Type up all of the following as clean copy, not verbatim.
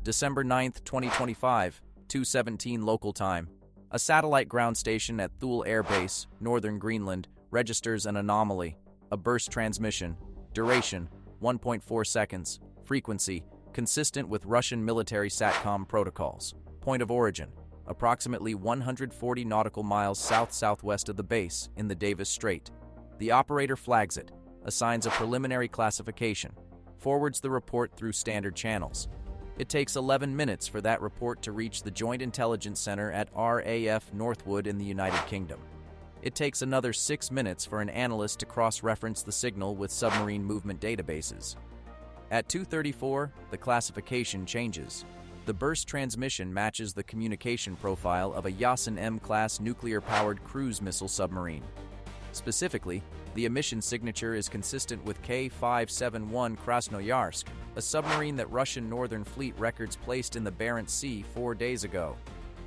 December 9, 2025, 2:17 local time. A satellite ground station at Thule Air Base, northern Greenland, registers an anomaly, a burst transmission. Duration, 1.4 seconds. Frequency, consistent with Russian military SATCOM protocols. Point of origin, approximately 140 nautical miles south-southwest of the base in the Davis Strait. The operator flags it, assigns a preliminary classification, forwards the report through standard channels. It takes 11 minutes for that report to reach the Joint Intelligence Center at RAF Northwood in the United Kingdom. It takes another 6 minutes for an analyst to cross-reference the signal with submarine movement databases. At 2:34, the classification changes. The burst transmission matches the communication profile of a Yasen-M class nuclear-powered cruise missile submarine. Specifically, the emission signature is consistent with K-571 Krasnoyarsk, a submarine that Russian Northern Fleet records placed in the Barents Sea 4 days ago.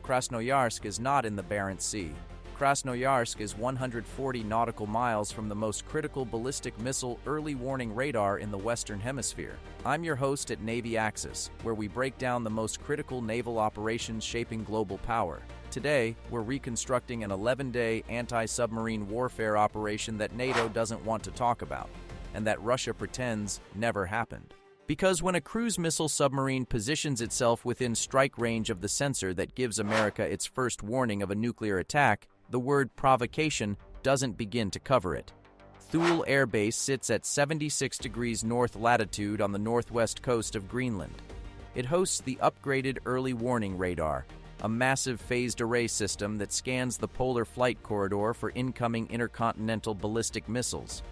Krasnoyarsk is not in the Barents Sea. Krasnoyarsk is 140 nautical miles from the most critical ballistic missile early warning radar in the Western Hemisphere. I'm your host at Navy Axis, where we break down the most critical naval operations shaping global power. Today, we're reconstructing an 11-day anti-submarine warfare operation that NATO doesn't want to talk about, and that Russia pretends never happened. Because when a cruise missile submarine positions itself within strike range of the sensor that gives America its first warning of a nuclear attack, the word provocation doesn't begin to cover it. Thule Air Base sits at 76 degrees north latitude on the northwest coast of Greenland. It hosts the upgraded early warning radar, a massive phased array system that scans the polar flight corridor for incoming intercontinental ballistic missiles.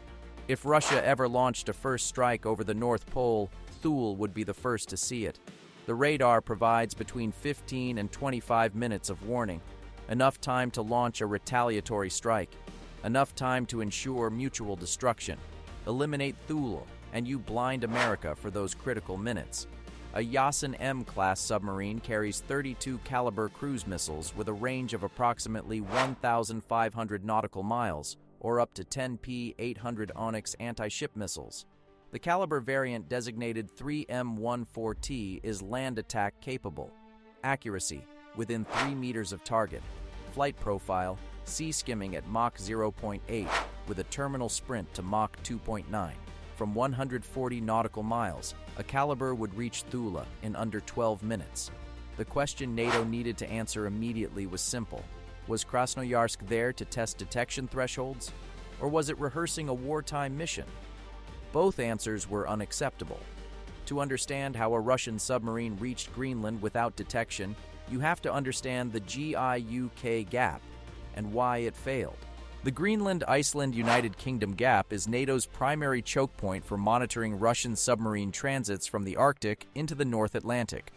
If Russia ever launched a first strike over the North Pole, Thule would be the first to see it. The radar provides between 15 and 25 minutes of warning, enough time to launch a retaliatory strike, enough time to ensure mutual destruction. Eliminate Thule, and you blind America for those critical minutes. A Yasen-M class submarine carries 32 caliber cruise missiles with a range of approximately 1,500 nautical miles, or up to 10 P-800 Onyx anti-ship missiles. The caliber variant designated 3M14T is land attack capable. Accuracy, within 3 meters of target. Flight profile, sea skimming at Mach 0.8 with a terminal sprint to Mach 2.9. From 140 nautical miles, a caliber would reach Thule in under 12 minutes. The question NATO needed to answer immediately was simple. Was Krasnoyarsk there to test detection thresholds? Or was it rehearsing a wartime mission? Both answers were unacceptable. To understand how a Russian submarine reached Greenland without detection, you have to understand the GIUK Gap and why it failed. The Greenland-Iceland-United Kingdom Gap is NATO's primary choke point for monitoring Russian submarine transits from the Arctic into the North Atlantic.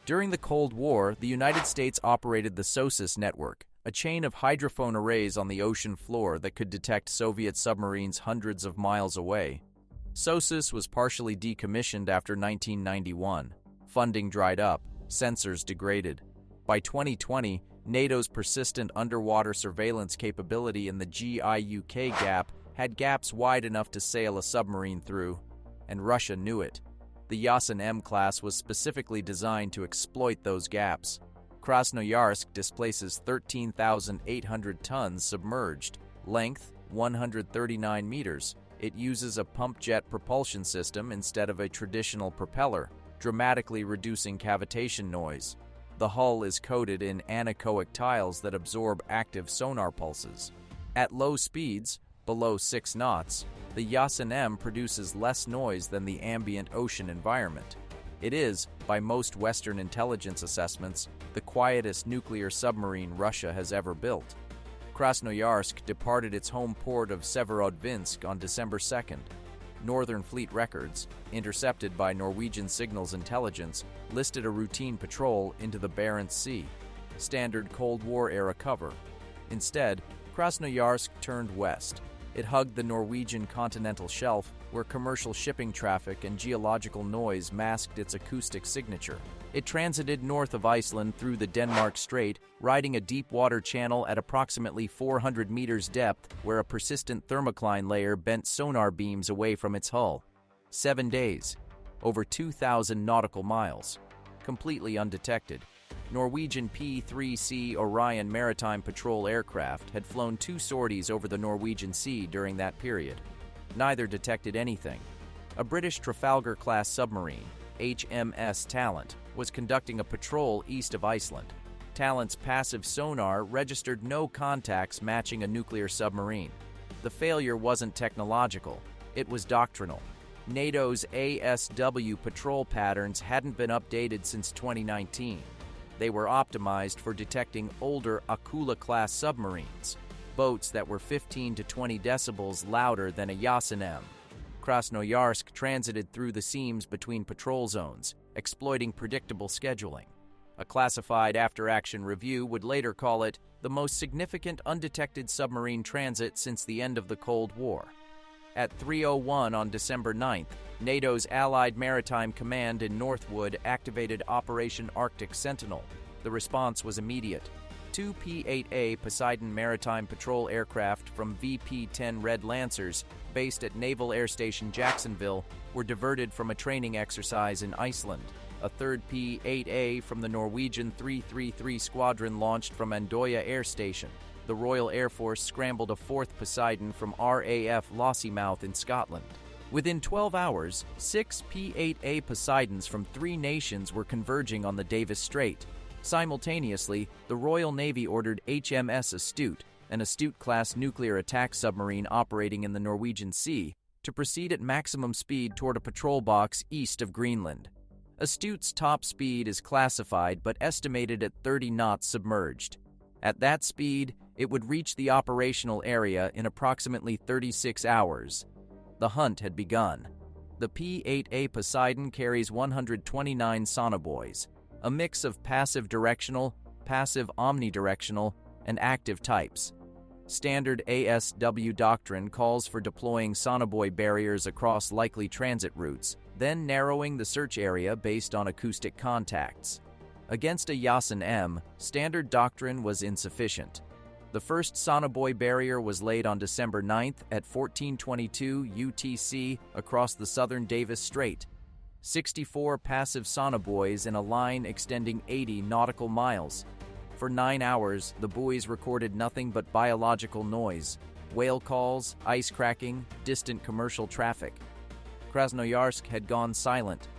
During the Cold War, the United States operated the SOSUS network, a chain of hydrophone arrays on the ocean floor that could detect Soviet submarines hundreds of miles away. SOSUS was partially decommissioned after 1991. Funding dried up, sensors degraded. By 2020, NATO's persistent underwater surveillance capability in the GIUK Gap had gaps wide enough to sail a submarine through, and Russia knew it. The Yasen-M class was specifically designed to exploit those gaps. Krasnoyarsk displaces 13,800 tons submerged, length 139 meters. It uses a pump jet propulsion system instead of a traditional propeller, dramatically reducing cavitation noise. The hull is coated in anechoic tiles that absorb active sonar pulses. At low speeds, below 6 knots, the Yasen-M produces less noise than the ambient ocean environment. It is, by most Western intelligence assessments, the quietest nuclear submarine Russia has ever built. Krasnoyarsk departed its home port of Severodvinsk on December 2nd. Northern Fleet records, intercepted by Norwegian Signals Intelligence, listed a routine patrol into the Barents Sea, standard Cold War-era cover. Instead, Krasnoyarsk turned west. It hugged the Norwegian continental shelf, where commercial shipping traffic and geological noise masked its acoustic signature. It transited north of Iceland through the Denmark Strait, riding a deep water channel at approximately 400 meters depth where a persistent thermocline layer bent sonar beams away from its hull. 7 days, over 2,000 nautical miles. completely undetected. Norwegian P-3C Orion maritime patrol aircraft had flown 2 sorties over the Norwegian Sea during that period. Neither detected anything. A British Trafalgar-class submarine, HMS Talent, was conducting a patrol east of Iceland. Talent's passive sonar registered no contacts matching a nuclear submarine. The failure wasn't technological, it was doctrinal. NATO's ASW patrol patterns hadn't been updated since 2019. They were optimized for detecting older Akula-class submarines, boats that were 15 to 20 decibels louder than a Yasen-M. Krasnoyarsk transited through the seams between patrol zones, exploiting predictable scheduling. A classified after-action review would later call it the most significant undetected submarine transit since the end of the Cold War. At 3:01 on December 9th, NATO's Allied Maritime Command in Northwood activated Operation Arctic Sentinel. The response was immediate. 2 P-8A Poseidon maritime patrol aircraft from VP-10 Red Lancers, based at Naval Air Station Jacksonville, were diverted from a training exercise in Iceland. A third P-8A from the Norwegian 333 Squadron launched from Andoya Air Station. The Royal Air Force scrambled a 4th Poseidon from RAF Lossiemouth in Scotland. Within 12 hours, 6 P-8A Poseidons from 3 nations were converging on the Davis Strait. Simultaneously, the Royal Navy ordered HMS Astute, an Astute-class nuclear attack submarine operating in the Norwegian Sea, to proceed at maximum speed toward a patrol box east of Greenland. Astute's top speed is classified but estimated at 30 knots submerged. At that speed, it would reach the operational area in approximately 36 hours. The hunt had begun. The P-8A Poseidon carries 129 sonobuoys, a mix of passive directional, passive omnidirectional, and active types. Standard ASW doctrine calls for deploying sonobuoy barriers across likely transit routes, then narrowing the search area based on acoustic contacts. Against a Yasen-M, standard doctrine was insufficient. The first sonobuoy barrier was laid on December 9th at 1422 UTC across the southern Davis Strait. 64 passive sonobuoys in a line extending 80 nautical miles. For 9 hours, the buoys recorded nothing but biological noise, whale calls, ice cracking, distant commercial traffic. Krasnoyarsk had gone silent.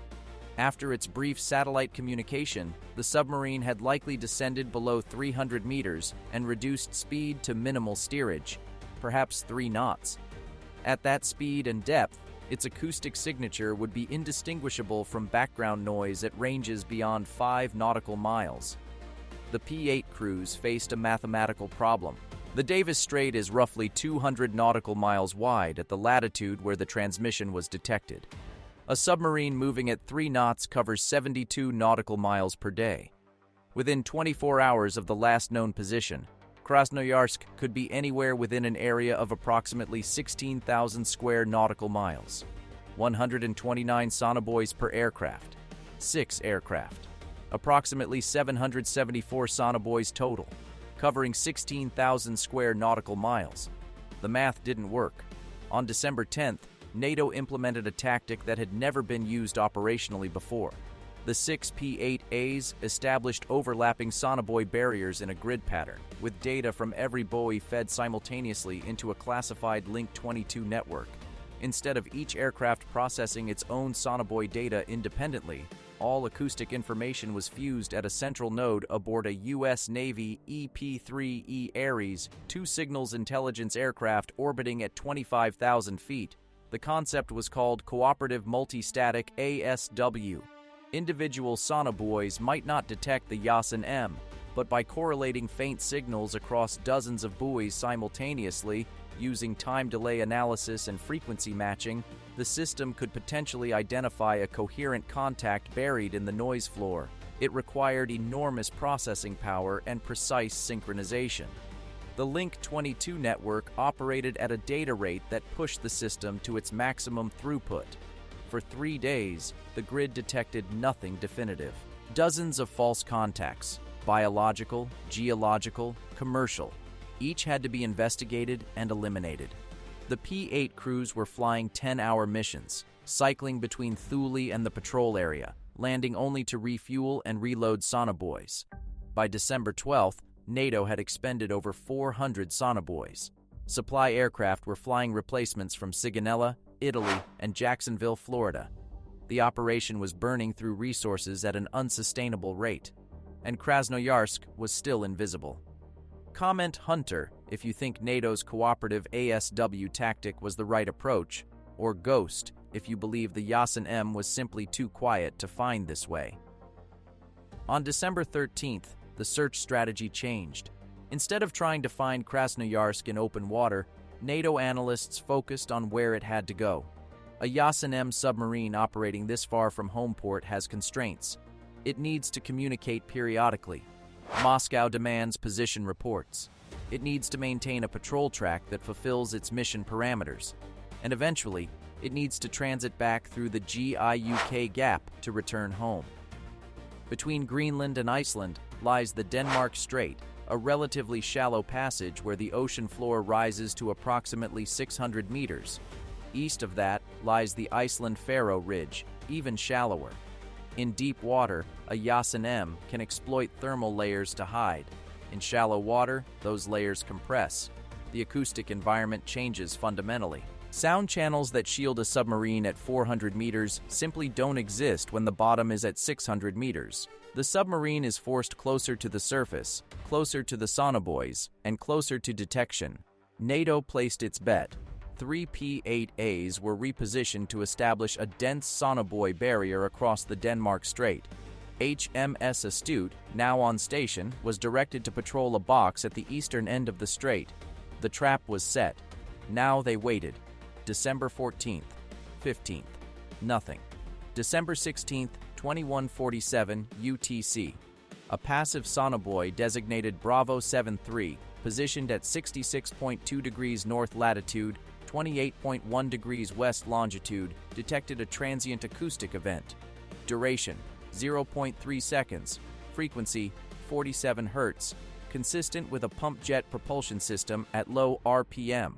After its brief satellite communication, the submarine had likely descended below 300 meters and reduced speed to minimal steerage, perhaps 3 knots. At that speed and depth, its acoustic signature would be indistinguishable from background noise at ranges beyond 5 nautical miles. The P-8 crews faced a mathematical problem. The Davis Strait is roughly 200 nautical miles wide at the latitude where the transmission was detected. A submarine moving at 3 knots covers 72 nautical miles per day. Within 24 hours of the last known position, Krasnoyarsk could be anywhere within an area of approximately 16,000 square nautical miles. 129 sonobuoys per aircraft. 6 aircraft. Approximately 774 sonobuoys total, covering 16,000 square nautical miles. The math didn't work. On December 10th, NATO implemented a tactic that had never been used operationally before. The 6 P-8As established overlapping sonobuoy barriers in a grid pattern, with data from every buoy fed simultaneously into a classified Link 22 network. Instead of each aircraft processing its own sonobuoy data independently, all acoustic information was fused at a central node aboard a U.S. Navy EP-3E Ares 2 signals intelligence aircraft orbiting at 25,000 feet. The concept was called cooperative multistatic ASW. Individual sonobuoys might not detect the Yasen-M, but by correlating faint signals across dozens of buoys simultaneously, using time delay analysis and frequency matching, the system could potentially identify a coherent contact buried in the noise floor. It required enormous processing power and precise synchronization. The Link 22 network operated at a data rate that pushed the system to its maximum throughput. For 3 days, the grid detected nothing definitive. Dozens of false contacts, biological, geological, commercial, each had to be investigated and eliminated. The P-8 crews were flying 10-hour missions, cycling between Thule and the patrol area, landing only to refuel and reload sonobuoys. By December 12th, NATO had expended over 400 sonobuoys. Supply aircraft were flying replacements from Sigonella, Italy, and Jacksonville, Florida. The operation was burning through resources at an unsustainable rate, and Krasnoyarsk was still invisible. Comment Hunter if you think NATO's cooperative ASW tactic was the right approach, or Ghost if you believe the Yasen-M was simply too quiet to find this way. On December 13th, the search strategy changed. Instead of trying to find Krasnoyarsk in open water, NATO analysts focused on where it had to go. A Yasen-M submarine operating this far from home port has constraints. It needs to communicate periodically. Moscow demands position reports. It needs to maintain a patrol track that fulfills its mission parameters. And eventually, it needs to transit back through the GIUK Gap to return home. Between Greenland and Iceland lies the Denmark Strait, a relatively shallow passage where the ocean floor rises to approximately 600 meters. East of that lies the Iceland-Faroe Ridge, even shallower. In deep water, a Yasen-M can exploit thermal layers to hide. In shallow water, those layers compress. The acoustic environment changes fundamentally. Sound channels that shield a submarine at 400 meters simply don't exist when the bottom is at 600 meters. The submarine is forced closer to the surface, closer to the sonobuoys, and closer to detection. NATO placed its bet. 3 P-8As were repositioned to establish a dense sonobuoy barrier across the Denmark Strait. HMS Astute, now on station, was directed to patrol a box at the eastern end of the strait. The trap was set. Now they waited. December 14th, 15th, nothing. December 16th, 2147 UTC. A passive sonobuoy designated Bravo 73, positioned at 66.2 degrees north latitude, 28.1 degrees west longitude, detected a transient acoustic event. Duration, 0.3 seconds. Frequency, 47 Hz, consistent with a pump jet propulsion system at low RPM.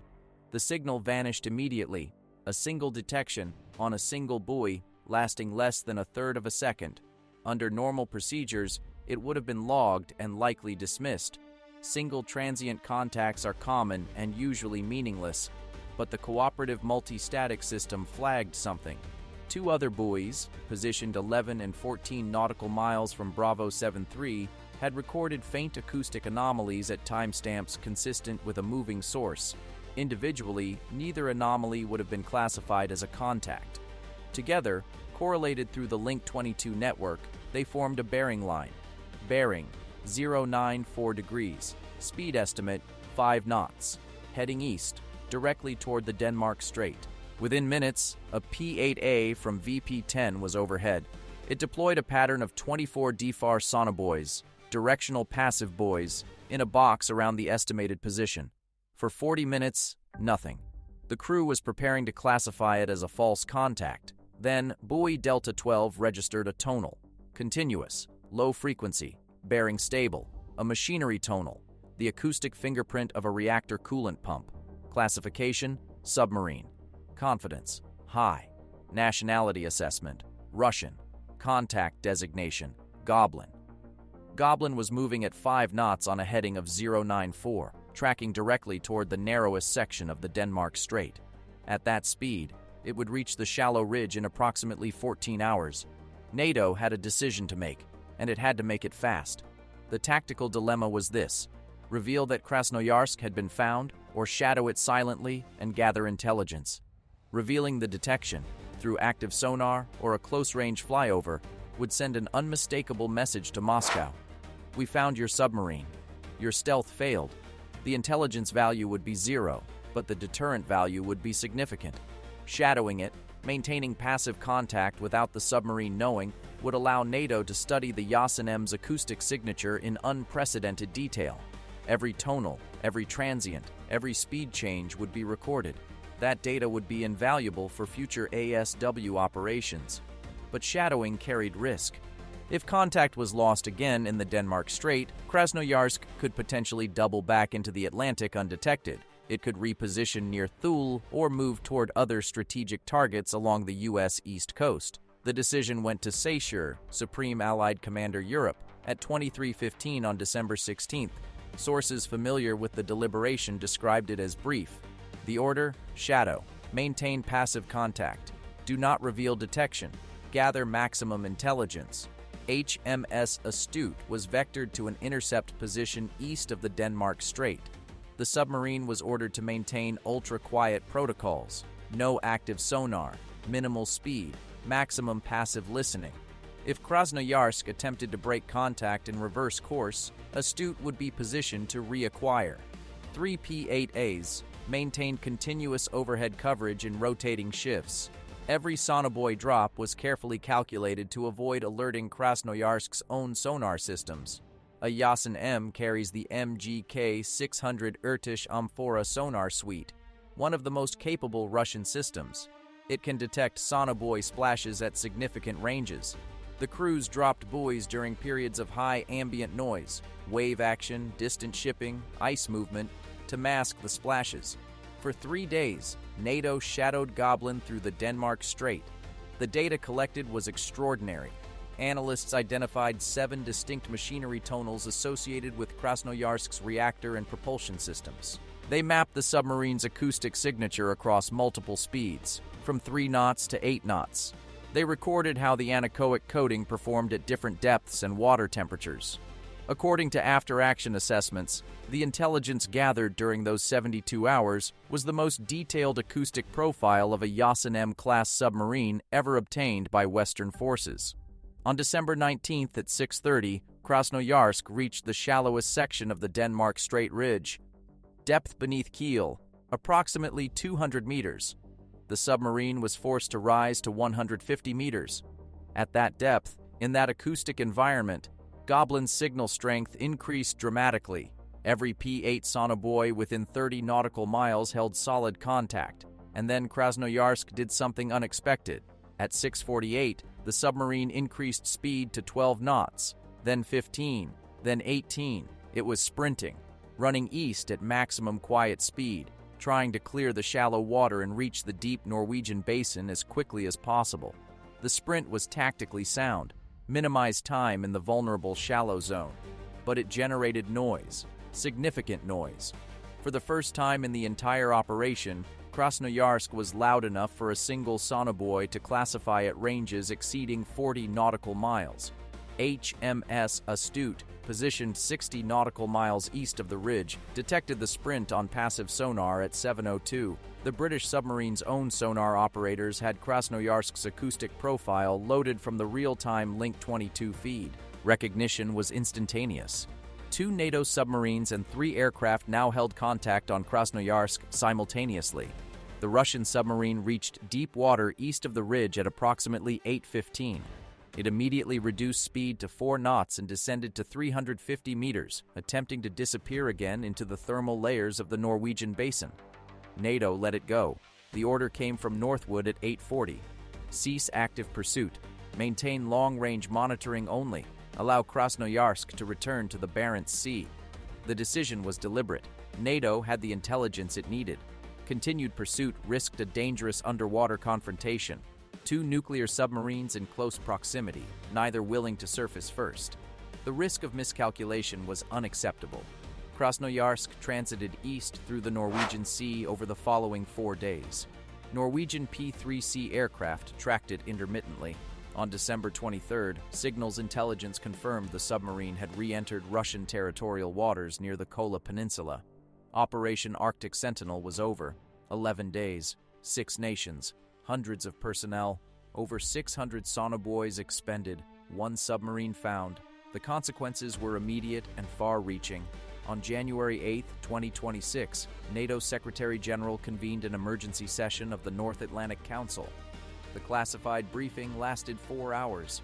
The signal vanished immediately, a single detection on a single buoy lasting less than a third of a second. Under normal procedures, it would have been logged and likely dismissed. Single transient contacts are common and usually meaningless, but the cooperative multi-static system flagged something. 2 other buoys, positioned 11 and 14 nautical miles from Bravo 73, had recorded faint acoustic anomalies at timestamps consistent with a moving source. Individually, neither anomaly would have been classified as a contact. Together, correlated through the Link 22 network, they formed a bearing line. Bearing, 094 degrees. Speed estimate, 5 knots. Heading east, directly toward the Denmark Strait. Within minutes, a P-8A from VP-10 was overhead. It deployed a pattern of 24 DFAR sonobuoys, directional passive buoys, in a box around the estimated position. For 40 minutes, nothing. The crew was preparing to classify it as a false contact. Then, buoy Delta 12 registered a tonal, continuous, low frequency, bearing stable, a machinery tonal, the acoustic fingerprint of a reactor coolant pump. Classification, submarine. Confidence, high. Nationality assessment, Russian. Contact designation, Goblin. Goblin was moving at 5 knots on a heading of 094. Tracking directly toward the narrowest section of the Denmark Strait. At that speed, it would reach the shallow ridge in approximately 14 hours. NATO had a decision to make, and it had to make it fast. The tactical dilemma was this: reveal that Krasnoyarsk had been found, or shadow it silently and gather intelligence. Revealing the detection, through active sonar or a close-range flyover, would send an unmistakable message to Moscow. We found your submarine. Your stealth failed. The intelligence value would be 0, but the deterrent value would be significant. Shadowing it, maintaining passive contact without the submarine knowing, would allow NATO to study the Yasen-M's acoustic signature in unprecedented detail. Every tonal, every transient, every speed change would be recorded. That data would be invaluable for future ASW operations. But shadowing carried risk. If contact was lost again in the Denmark Strait, Krasnoyarsk could potentially double back into the Atlantic undetected. It could reposition near Thule or move toward other strategic targets along the U.S. East Coast. The decision went to Seychelles, Supreme Allied Commander Europe, at 23:15 on December 16th. Sources familiar with the deliberation described it as brief. The order: shadow, maintain passive contact, do not reveal detection, gather maximum intelligence. HMS Astute was vectored to an intercept position east of the Denmark Strait. The submarine was ordered to maintain ultra-quiet protocols, no active sonar, minimal speed, maximum passive listening. If Krasnoyarsk attempted to break contact and reverse course, Astute would be positioned to reacquire. 3 P-8As maintained continuous overhead coverage in rotating shifts. Every sonobuoy drop was carefully calculated to avoid alerting Krasnoyarsk's own sonar systems. A Yasen-M carries the MGK 600 Irtish Amphora sonar suite, one of the most capable Russian systems. It can detect sonobuoy splashes at significant ranges. The crews dropped buoys during periods of high ambient noise, wave action, distant shipping, ice movement, to mask the splashes. For 3 days, NATO shadowed Goblin through the Denmark Strait. The data collected was extraordinary. Analysts identified 7 distinct machinery tonals associated with Krasnoyarsk's reactor and propulsion systems. They mapped the submarine's acoustic signature across multiple speeds, from 3 knots to 8 knots. They recorded how the anechoic coating performed at different depths and water temperatures. According to after-action assessments, the intelligence gathered during those 72 hours was the most detailed acoustic profile of a Yasen-M class submarine ever obtained by Western forces. On December 19th at 6:30, Krasnoyarsk reached the shallowest section of the Denmark Strait Ridge. Depth beneath keel, approximately 200 meters. The submarine was forced to rise to 150 meters. At that depth, in that acoustic environment, Goblin's signal strength increased dramatically. Every P-8 sonobuoy within 30 nautical miles held solid contact, and then Krasnoyarsk did something unexpected. At 6:48, the submarine increased speed to 12 knots, then 15, then 18. It was sprinting, running east at maximum quiet speed, trying to clear the shallow water and reach the deep Norwegian basin as quickly as possible. The sprint was tactically sound, minimized time in the vulnerable shallow zone, but it generated noise, significant noise. For the first time in the entire operation, Krasnoyarsk was loud enough for a single sonobuoy to classify at ranges exceeding 40 nautical miles. HMS Astute, positioned 60 nautical miles east of the ridge, detected the sprint on passive sonar at 7:02. The British submarine's own sonar operators had Krasnoyarsk's acoustic profile loaded from the real-time Link 22 feed. Recognition was instantaneous. 2 NATO submarines and 3 aircraft now held contact on Krasnoyarsk simultaneously. The Russian submarine reached deep water east of the ridge at approximately 8:15. It immediately reduced speed to 4 knots and descended to 350 meters, attempting to disappear again into the thermal layers of the Norwegian basin. NATO let it go. The order came from Northwood at 8:40. Cease active pursuit. Maintain long-range monitoring only. Allow Krasnoyarsk to return to the Barents Sea. The decision was deliberate. NATO had the intelligence it needed. Continued pursuit risked a dangerous underwater confrontation. 2 nuclear submarines in close proximity, neither willing to surface first. The risk of miscalculation was unacceptable. Krasnoyarsk transited east through the Norwegian Sea over the following 4 days. Norwegian P-3C aircraft tracked it intermittently. On December 23rd, signals intelligence confirmed the submarine had re-entered Russian territorial waters near the Kola Peninsula. Operation Arctic Sentinel was over. 11 days, 6 nations, hundreds of personnel, over 600 sonobuoys expended, 1 submarine found. The consequences were immediate and far-reaching. On January 8, 2026, NATO Secretary-General convened an emergency session of the North Atlantic Council. The classified briefing lasted 4 hours.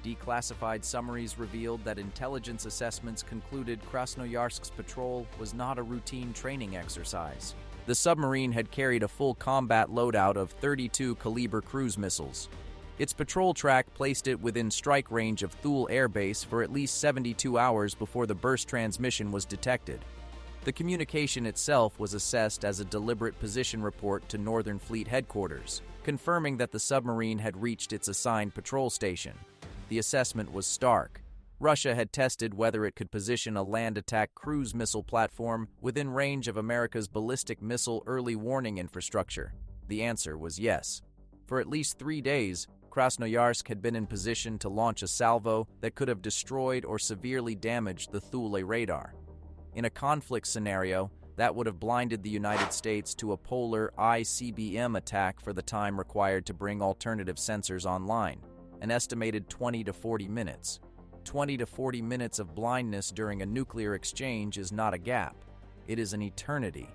Declassified summaries revealed that intelligence assessments concluded Krasnoyarsk's patrol was not a routine training exercise. The submarine had carried a full combat loadout of 32 caliber cruise missiles. Its patrol track placed it within strike range of Thule Air Base for at least 72 hours before the burst transmission was detected. The communication itself was assessed as a deliberate position report to Northern Fleet headquarters, confirming that the submarine had reached its assigned patrol station. The assessment was stark. Russia had tested whether it could position a land attack cruise missile platform within range of America's ballistic missile early warning infrastructure. The answer was yes. For at least 3 days, Krasnoyarsk had been in position to launch a salvo that could have destroyed or severely damaged the Thule radar. In a conflict scenario, that would have blinded the United States to a polar ICBM attack for the time required to bring alternative sensors online, an estimated 20 to 40 minutes. 20 to 40 minutes of blindness during a nuclear exchange is not a gap. It is an eternity.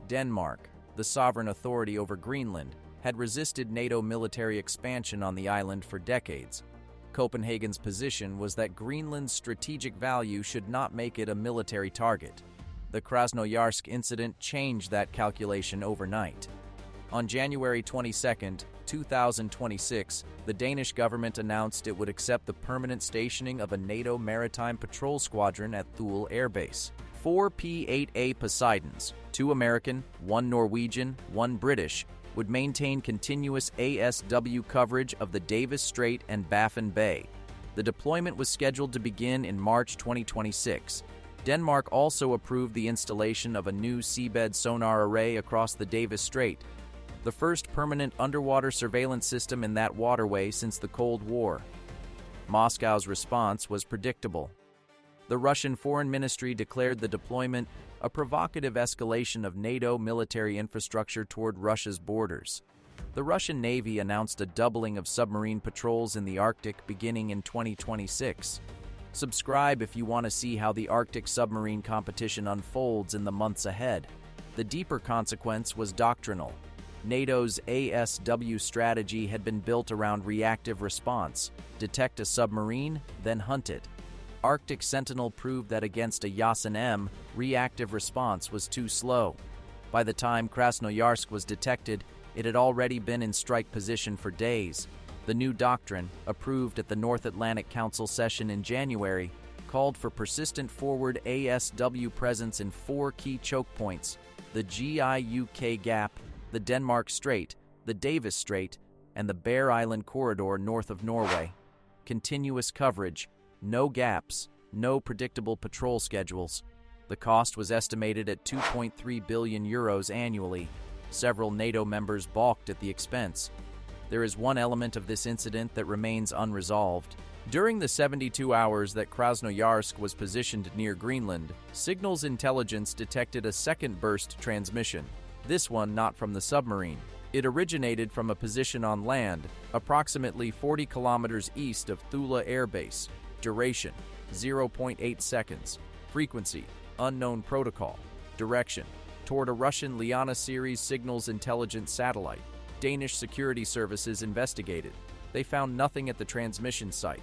Denmark, the sovereign authority over Greenland, had resisted NATO military expansion on the island for decades. Copenhagen's position was that Greenland's strategic value should not make it a military target. The Krasnoyarsk incident changed that calculation overnight. On January 22, 2026, the Danish government announced it would accept the permanent stationing of a NATO maritime patrol squadron at Thule Air Base. 4 P-8A Poseidons, 2 American, 1 Norwegian, 1 British, would maintain continuous ASW coverage of the Davis Strait and Baffin Bay. The deployment was scheduled to begin in March 2026. Denmark also approved the installation of a new seabed sonar array across the Davis Strait, the first permanent underwater surveillance system in that waterway since the Cold War. Moscow's response was predictable. The Russian Foreign Ministry declared the deployment a provocative escalation of NATO military infrastructure toward Russia's borders. The Russian Navy announced a doubling of submarine patrols in the Arctic beginning in 2026. Subscribe if you want to see how the Arctic submarine competition unfolds in the months ahead. The deeper consequence was doctrinal. NATO's ASW strategy had been built around reactive response: detect a submarine, then hunt it. Arctic Sentinel proved that against a Yasen-M, reactive response was too slow. By the time Krasnoyarsk was detected, it had already been in strike position for days. The new doctrine, approved at the North Atlantic Council session in January, called for persistent forward ASW presence in 4 key choke points: the GIUK Gap, the Denmark Strait, the Davis Strait, and the Bear Island corridor north of Norway. Continuous coverage, no gaps, no predictable patrol schedules. The cost was estimated at 2.3 billion euros annually. Several NATO members balked at the expense. There is one element of this incident that remains unresolved. During the 72 hours that Krasnoyarsk was positioned near Greenland, signals intelligence detected a second burst transmission, this one not from the submarine. It originated from a position on land, approximately 40 kilometers east of Thule Air Base. Duration, 0.8 seconds. Frequency, unknown protocol. Direction, toward a Russian Liana series signals intelligence satellite. Danish security services investigated. They found nothing at the transmission site.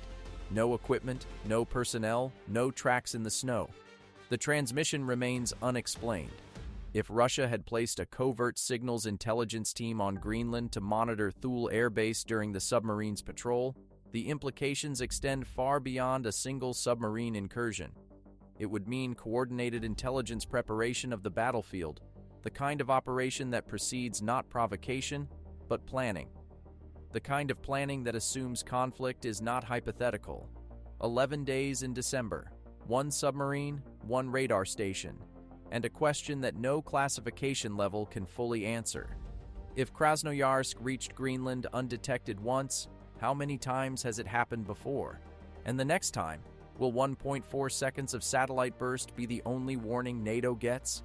No equipment, no personnel, no tracks in the snow. The transmission remains unexplained. If Russia had placed a covert signals intelligence team on Greenland to monitor Thule Air Base during the submarine's patrol, the implications extend far beyond a single submarine incursion. It would mean coordinated intelligence preparation of the battlefield, the kind of operation that precedes not provocation, but planning. The kind of planning that assumes conflict is not hypothetical. 11 days in December, 1 submarine, 1 radar station, and a question that no classification level can fully answer. If Krasnoyarsk reached Greenland undetected once, how many times has it happened before? And the next time, will 1.4 seconds of satellite burst be the only warning NATO gets?